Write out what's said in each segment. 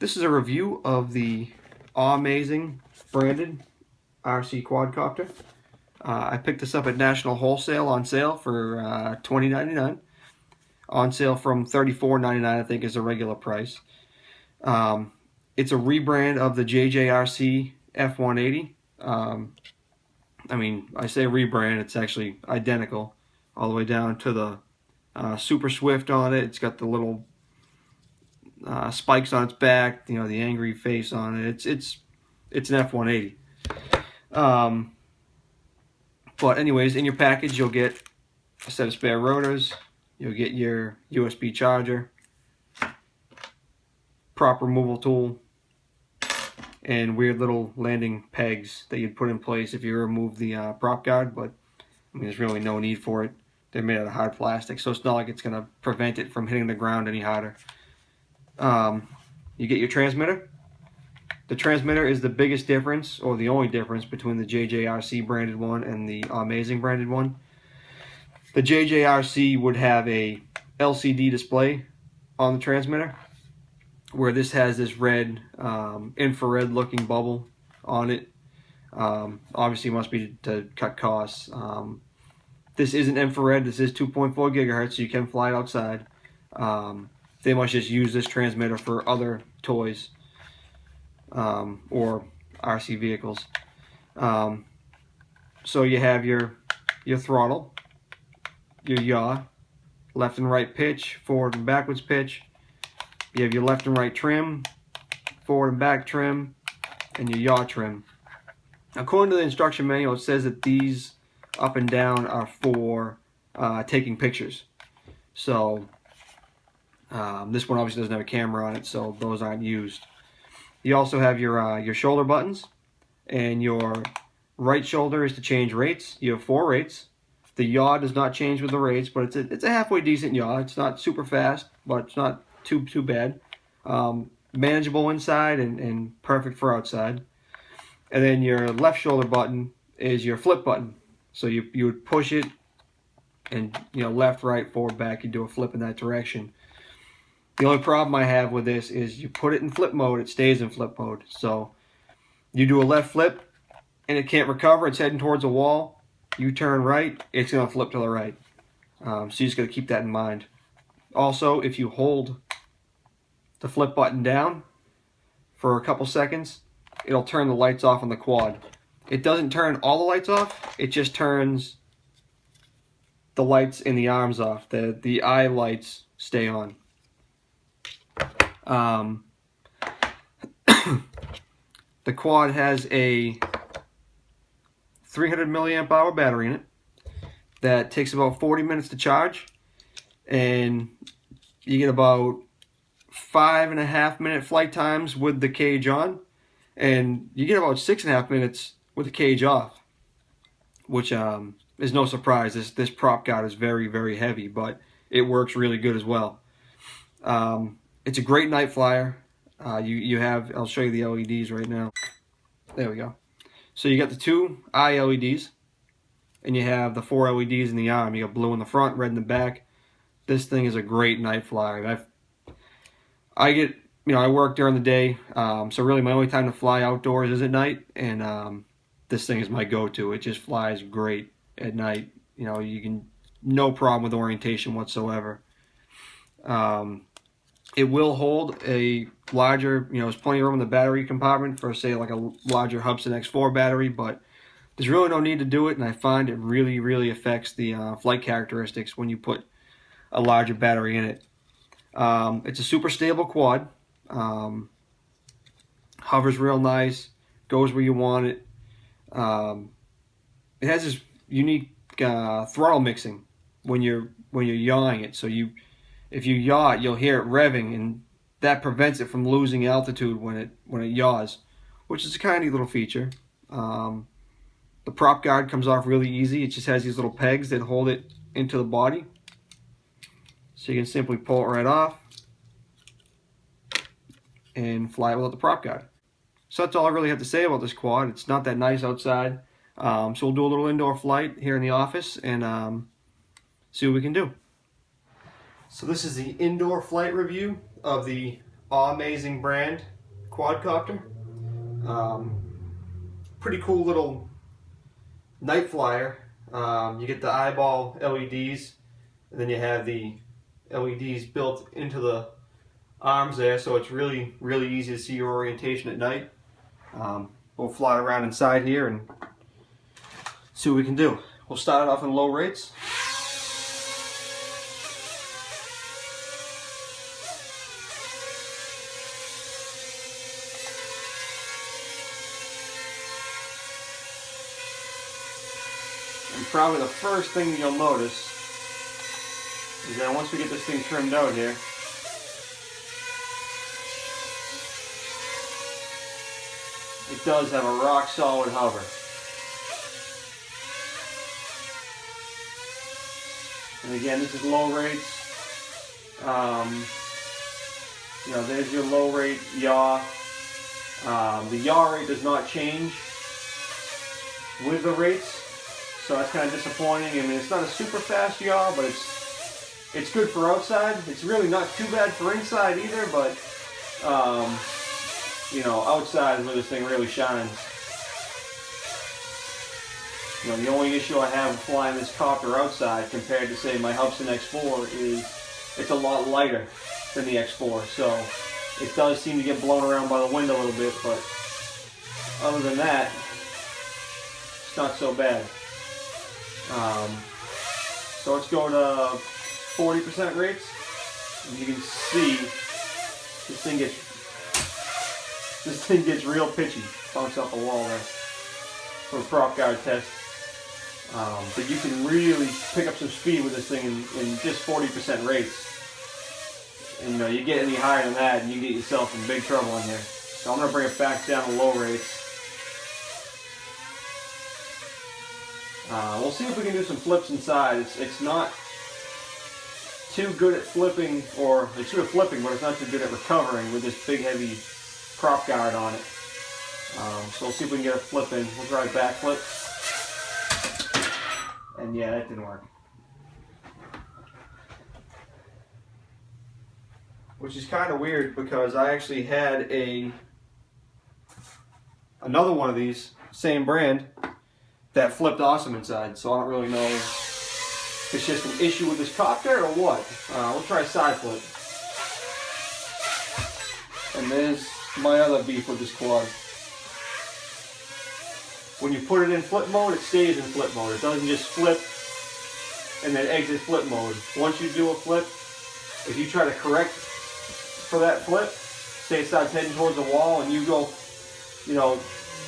This is a review of the Mazing branded RC quadcopter. I picked this up at National Wholesale on sale for $20.99. On sale from $34.99, I think, is the regular price. It's a rebrand of the JJRC F180. I mean, I say rebrand, it's actually identical all the way down to the Super Swift on it. It's got the little spikes on its back, you know, the angry face on it. It's an F180. But anyways, in your package you'll get a set of spare rotors, you'll get your USB charger, prop removal tool, and weird little landing pegs that you'd put in place if you remove the prop guard, but I mean, there's really no need for it. They're made out of hard plastic, so it's not like it's going to prevent it from hitting the ground any harder. You get your transmitter. The transmitter is the biggest difference, or the only difference, between the JJRC branded one and the Mazing branded one. The JJRC would have a LCD display on the transmitter, where this has this red infrared looking bubble on it. Obviously it must be to cut costs. This isn't infrared, this is 2.4 gigahertz, so you can fly it outside. They must just use this transmitter for other toys or RC vehicles. So you have your throttle, your yaw, left and right pitch, forward and backwards pitch. You have your left and right trim, forward and back trim, and your yaw trim. According to the instruction manual, it says that these up and down are for taking pictures. So this one obviously doesn't have a camera on it, so those aren't used. You also have your shoulder buttons, and your right shoulder is to change rates. You have 4 rates. The yaw does not change with the rates, but it's a halfway decent yaw. It's not super fast, but it's not too bad. Manageable inside and perfect for outside. And then your left shoulder button is your flip button. So you would push it, and you know, left, right, forward, back. You do a flip in that direction. The only problem I have with this is you put it in flip mode, it stays in flip mode. So you do a left flip and it can't recover, it's heading towards a wall. You turn right, it's going to flip to the right. So you just got to keep that in mind. Also, if you hold the flip button down for a couple seconds, it'll turn the lights off on the quad. It doesn't turn all the lights off, it just turns the lights in the arms off. The eye lights stay on. The quad has a 300 milliamp hour battery in it that takes about 40 minutes to charge, and you get about 5.5 minute flight times with the cage on, and you get about 6.5 minutes with the cage off, which is no surprise. This prop guard is very, very heavy, but it works really good as well. It's a great night flyer. You have, I'll show you the LEDs right now. There we go. So you got the 2 eye LEDs, and you have the 4 LEDs in the arm. You got blue in the front, red in the back. This thing is a great night flyer. I work during the day, so really my only time to fly outdoors is at night, and this thing is my go-to. It just flies great at night. You know, you can, no problem with orientation whatsoever. It will hold a larger, you know, there's plenty of room in the battery compartment for, say, like a larger Hubsan X4 battery, but there's really no need to do it, and I find it really, really affects the flight characteristics when you put a larger battery in it. It's a super stable quad. Hovers real nice, goes where you want it. It has this unique throttle mixing when you're yawing it, so if you yaw it, you'll hear it revving, and that prevents it from losing altitude when it yaws, which is a kind of neat little feature. The prop guard comes off really easy. It just has these little pegs that hold it into the body, so you can simply pull it right off and fly it without the prop guard. So that's all I really have to say about this quad. It's not that nice outside, so we'll do a little indoor flight here in the office and see what we can do. So this is the indoor flight review of the Mazing brand quadcopter. Pretty cool little night flyer. You get the eyeball LEDs, and then you have the LEDs built into the arms there, so it's really easy to see your orientation at night. We'll fly around inside here and see what we can do. We'll start it off in low rates. And probably the first thing you'll notice is that once we get this thing trimmed out here, it does have a rock solid hover. And again, this is low rates. You know, there's your low rate yaw. The yaw rate does not change with the rates, so that's kind of disappointing. I mean, it's not a super fast yaw, but it's good for outside. It's really not too bad for inside either, but you know, outside is where this thing really shines. You know, the only issue I have with flying this copter outside compared to, say, my Hubsan X4 is it's a lot lighter than the X4, so it does seem to get blown around by the wind a little bit, but other than that, it's not so bad. So let's go to 40% rates, and you can see this thing gets real pitchy. Bounce off the wall there for a prop guard test. But you can really pick up some speed with this thing in just 40% rates. And you know, you get any higher than that and you get yourself in big trouble in here. So I'm going to bring it back down to low rates. We'll see if we can do some flips inside. It's not too good at flipping, or it's good at flipping, but it's not too good at recovering with this big heavy prop guard on it. So we'll see if we can get a flip in. We'll try a back flip. And yeah, that didn't work. Which is kind of weird because I actually had another one of these, same brand, that flipped awesome inside. So I don't really know if it's just an issue with this copter or what. We'll try a side flip. And there's my other beef with this quad. When you put it in flip mode, it stays in flip mode. It doesn't just flip and then exit flip mode. Once you do a flip, if you try to correct for that flip, say it starts heading towards the wall and you go, you know,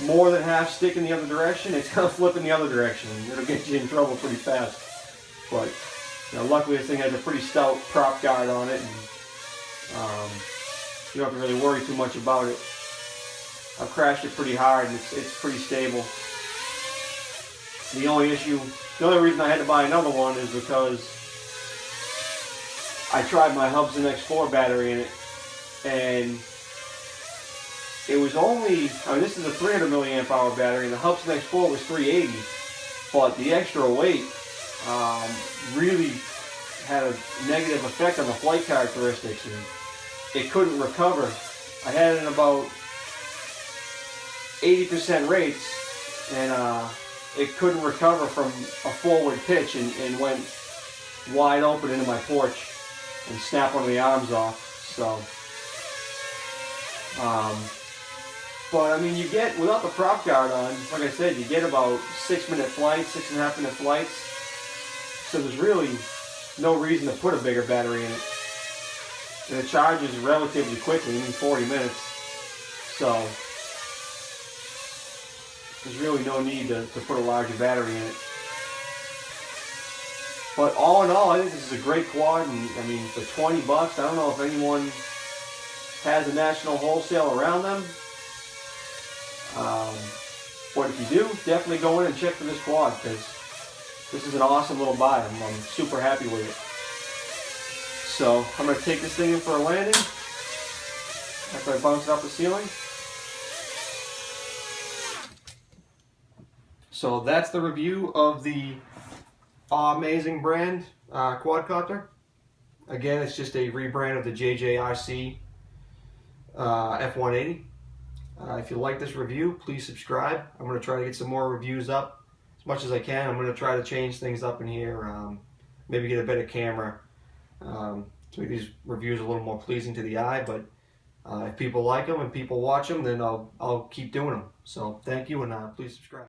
more than half stick in the other direction, it's going to flip in the other direction. It'll get you in trouble pretty fast. But you know, luckily this thing has a pretty stout prop guard on it, and you don't have to really worry too much about it. I've crashed it pretty hard and it's pretty stable. The only reason I had to buy another one is because I tried my Hubsan X4 battery in it, and it was only, I mean, this is a 300 milliamp hour battery, and the Hubsan X4 was 380, but the extra weight really had a negative effect on the flight characteristics, and it couldn't recover. I had it in about 80% rates, and it couldn't recover from a forward pitch and went wide open into my porch and snapped one of the arms off. So, but I mean, you get, without the prop guard on, like I said, you get about 6-minute flights, 6.5-minute flights. So there's really no reason to put a bigger battery in it. And it charges relatively quickly, in 40 minutes. So there's really no need to put a larger battery in it. But all in all, I think this is a great quad, and I mean, for 20 bucks, I don't know if anyone has a national wholesale around them. But if you do, definitely go in and check for this quad, because this is an awesome little buy. I'm super happy with it. So I'm going to take this thing in for a landing after I bounce it off the ceiling. So that's the review of the Mazing brand quadcopter. Again, it's just a rebrand of the JJRC F180. If you like this review, please subscribe. I'm going to try to get some more reviews up as much as I can. I'm going to try to change things up in here, maybe get a better camera to make these reviews a little more pleasing to the eye. But if people like them and people watch them, then I'll keep doing them. So thank you, and please subscribe.